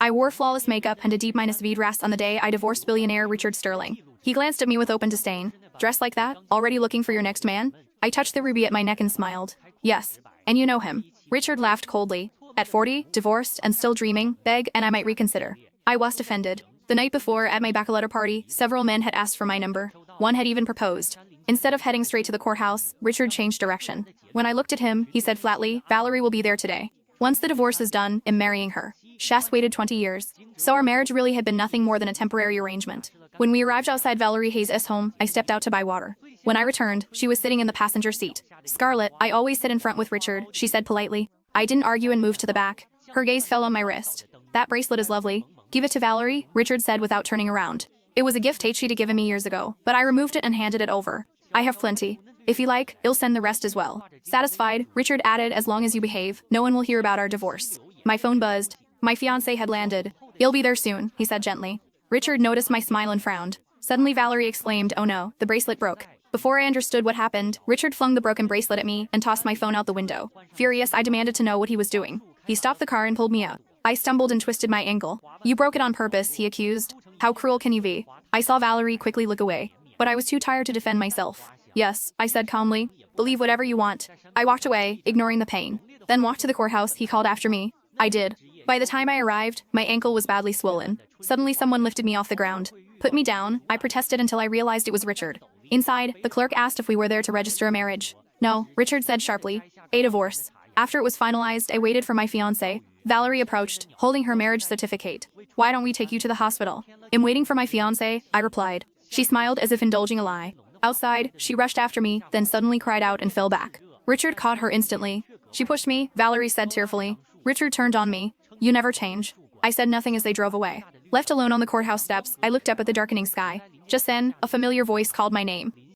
I wore flawless makeup and a D-V dress on the day I divorced billionaire Richard Sterling. He glanced at me with open disdain. Dressed like that? Already looking for your next man? I touched the ruby at my neck and smiled. Yes. And you know him. Richard laughed coldly. At 40, divorced, and still dreaming, beg, and I might reconsider. I was offended. The night before, at my bachelorette party, several men had asked for my number. One had even proposed. Instead of heading straight to the courthouse, Richard changed direction. When I looked at him, he said flatly, Valerie will be there today. Once the divorce is done, I'm marrying her. Chas waited 20 years. So our marriage really had been nothing more than a temporary arrangement. When we arrived outside Valerie Hayes' home, I stepped out to buy water. When I returned, she was sitting in the passenger seat. Scarlett, I always sit in front with Richard, she said politely. I didn't argue and moved to the back. Her gaze fell on my wrist. That bracelet is lovely. Give it to Valerie, Richard said without turning around. It was a gift she'd given me years ago, but I removed it and handed it over. I have plenty. If you like, I'll send the rest as well. Satisfied, Richard added, as long as you behave, no one will hear about our divorce. My phone buzzed. My fiancé had landed. He'll be there soon, he said gently. Richard noticed my smile and frowned. Suddenly Valerie exclaimed, oh no, the bracelet broke. Before I understood what happened, Richard flung the broken bracelet at me and tossed my phone out the window. Furious, I demanded to know what he was doing. He stopped the car and pulled me out. I stumbled and twisted my ankle. You broke it on purpose, he accused. How cruel can you be? I saw Valerie quickly look away, but I was too tired to defend myself. Yes, I said calmly. Believe whatever you want. I walked away, ignoring the pain. Then walked to the courthouse, he called after me. I did. By the time I arrived, my ankle was badly swollen. Suddenly someone lifted me off the ground. Put me down. I protested until I realized it was Richard. Inside, the clerk asked if we were there to register a marriage. No, Richard said sharply. A divorce. After it was finalized, I waited for my fiancé. Valerie approached, holding her marriage certificate. Why don't we take you to the hospital? I'm waiting for my fiancé, I replied. She smiled as if indulging a lie. Outside, she rushed after me, then suddenly cried out and fell back. Richard caught her instantly. She pushed me, Valerie said tearfully. Richard turned on me. You never change. I said nothing as they drove away. Left alone on the courthouse steps, I looked up at the darkening sky. Just then, a familiar voice called my name.